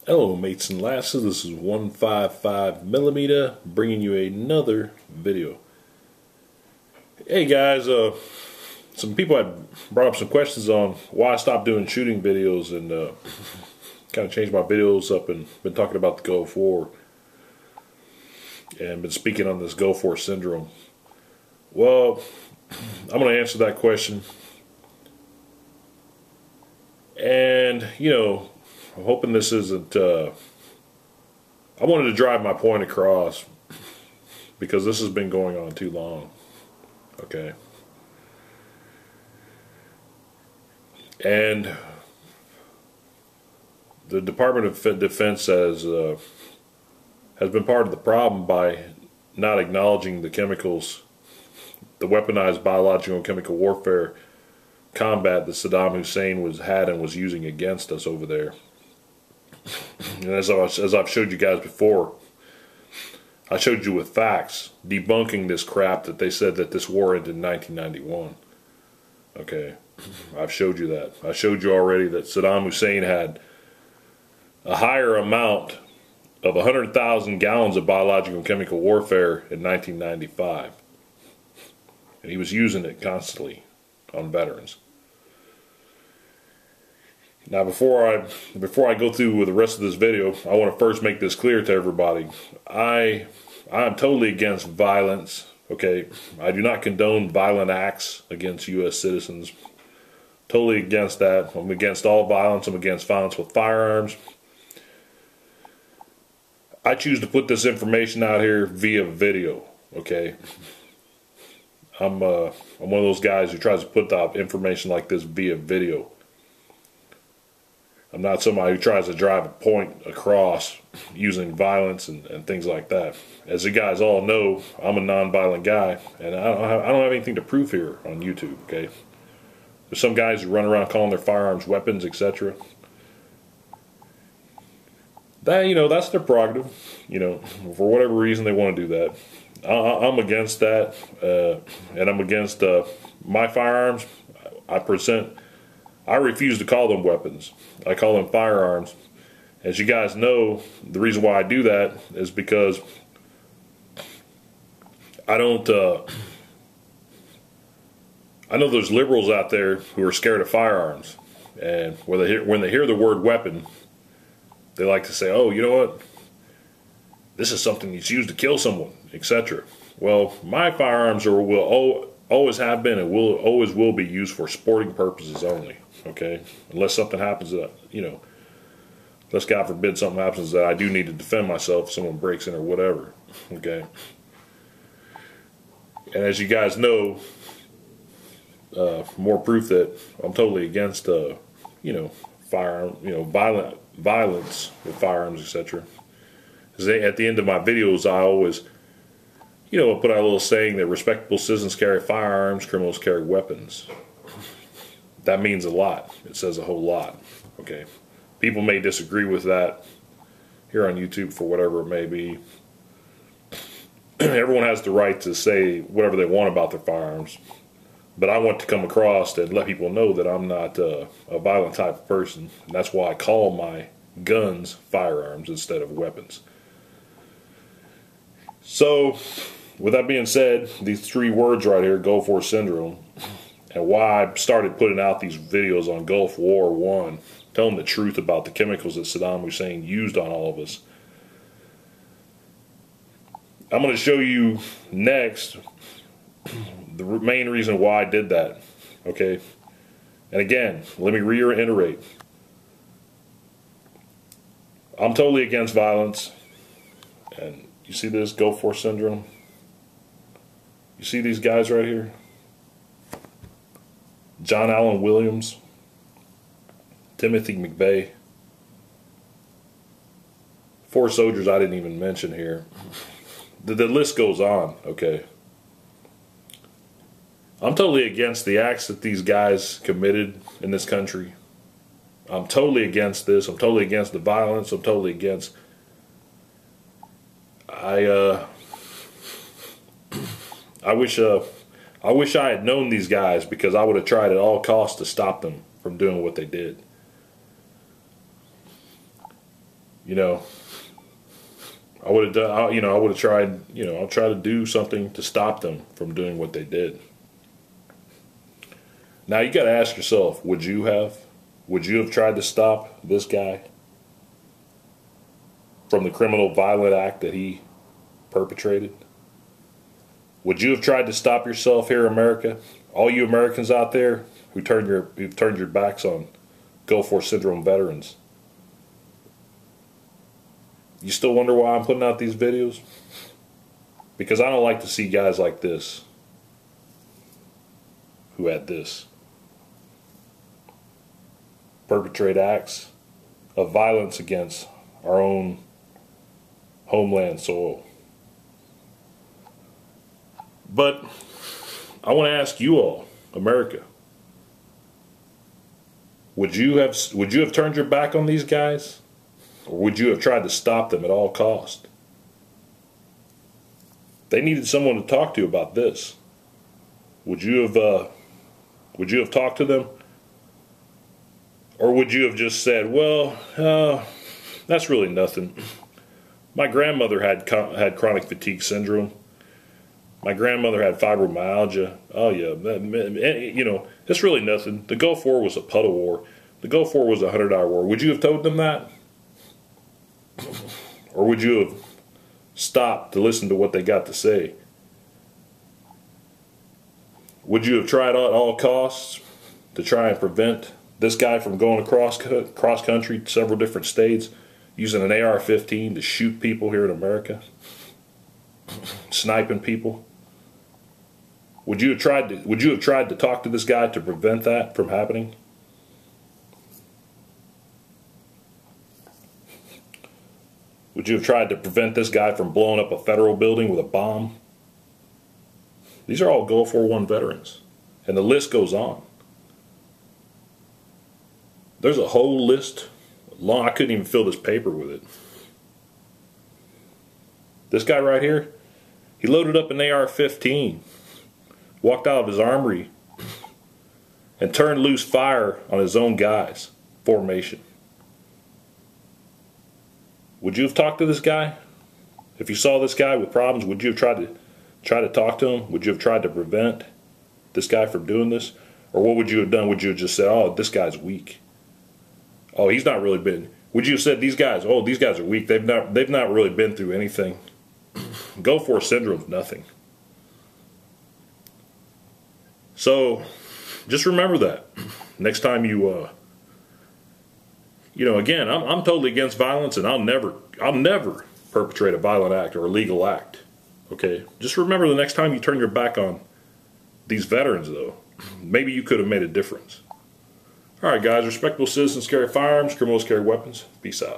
Hello mates and lasses, this is 155mm bringing you another video. Hey guys, some people had brought up some questions on why I stopped doing shooting videos and kind of changed my videos up and been talking about the Gulf War and been speaking on this Gulf War syndrome. Well, I'm going to answer that question, and I'm hoping this isn't, I wanted to drive my point across because this has been going on too long, okay? And the Department of Defense has been part of the problem by not acknowledging the chemicals, the weaponized biological and chemical warfare combat that Saddam Hussein had and was using against us over there. And as I've showed you guys before, I showed you with facts debunking this crap that they said that this war ended in 1991. Okay, I've showed you that. I showed you already that Saddam Hussein had a higher amount of 100,000 gallons of biological and chemical warfare in 1995, and he was using it constantly on veterans. Now, before I go through with the rest of this video, I want to first make this clear to everybody. I am totally against violence. Okay, I do not condone violent acts against U.S. citizens. Totally against that. I'm against all violence. I'm against violence with firearms. I choose to put this information out here via video. Okay, I'm one of those guys who tries to put out information like this via video. I'm not somebody who tries to drive a point across using violence and things like that. As you guys all know, I'm a non-violent guy, and I don't have anything to prove here on YouTube. Okay, there's some guys who run around calling their firearms weapons, etc. That that's their prerogative. For whatever reason they want to do that. I'm against that, and I'm against my firearms. I refuse to call them weapons. I call them firearms. As you guys know, the reason why I do that is because I don't. I know there's liberals out there who are scared of firearms, and when they hear the word weapon, they like to say, "Oh, you know what? This is something that's used to kill someone, etc." Well, my firearms will always have been and always will be used for sporting purposes only. Okay, unless something happens that unless God forbid something happens that I do need to defend myself, if someone breaks in or whatever. Okay, and as you guys know, more proof that I'm totally against firearm, violence with firearms, etc. At the end of my videos, I always put out a little saying that respectable citizens carry firearms, criminals carry weapons. That means a lot. It says a whole lot. Okay, people may disagree with that here on YouTube for whatever it may be. Everyone has the right to say whatever they want about their firearms, but I want to come across and let people know that I'm not a violent type of person, and that's why I call my guns firearms instead of weapons. So, with that being said, these three words right here, Gulf War Syndrome, and why I started putting out these videos on Gulf War I, telling the truth about the chemicals that Saddam Hussein used on all of us. I'm going to show you next the main reason why I did that. Okay? And again, let me reiterate. I'm totally against violence. And you see this Gulf War Syndrome? You see these guys right here? John Allen Williams, Timothy McVeigh, 4 soldiers I didn't even mention here. The list goes on, okay? I'm totally against the acts that these guys committed in this country. I'm totally against this. I'm totally against the violence. I'm totally against... I wish I had known these guys, because I would have tried at all costs to stop them from doing what they did. You know, I would have done. You know, I would have tried. You know, I'll try to do something to stop them from doing what they did. Now you got to ask yourself: would you have? Would you have tried to stop this guy from the criminal, violent act that he perpetrated? Would you have tried to stop yourself here in America? All you Americans out there who've turned your backs on Gulf War Syndrome veterans. You still wonder why I'm putting out these videos? Because I don't like to see guys like this who had this perpetrate acts of violence against our own homeland soil. But I want to ask you all, America, would you have turned your back on these guys, or would you have tried to stop them at all cost? They needed someone to talk to about this. Would you have talked to them, or would you have just said, "Well, that's really nothing. My grandmother had chronic fatigue syndrome. My grandmother had fibromyalgia. Oh yeah, you know, it's really nothing. The Gulf War was a puddle war. The Gulf War was a 100-hour war." Would you have told them that? Or would you have stopped to listen to what they got to say? Would you have tried at all costs to try and prevent this guy from going across country, several different states, using an AR-15 to shoot people here in America? Sniping people? Would you have tried to talk to this guy to prevent that from happening? Would you have tried to prevent this guy from blowing up a federal building with a bomb? These are all Gulf War I veterans, and the list goes on. There's a whole list long. I couldn't even fill this paper with it. This guy right here, he loaded up an AR-15, walked out of his armory, and turned loose fire on his own guys. Formation. Would you have talked to this guy? If you saw this guy with problems, would you have tried to talk to him? Would you have tried to prevent this guy from doing this? Or what would you have done? Would you have just said, "Oh, this guy's weak. Oh, he's not really been." Would you have said, "These guys, oh, these guys are weak. They've not really been through anything. Gulf War Syndrome's nothing." So, just remember that next time you know, again, I'm totally against violence, and I'll never perpetrate a violent act or a legal act. Okay, just remember the next time you turn your back on these veterans, though, maybe you could have made a difference. All right, guys, respectable citizens carry firearms, criminals carry weapons. Peace out.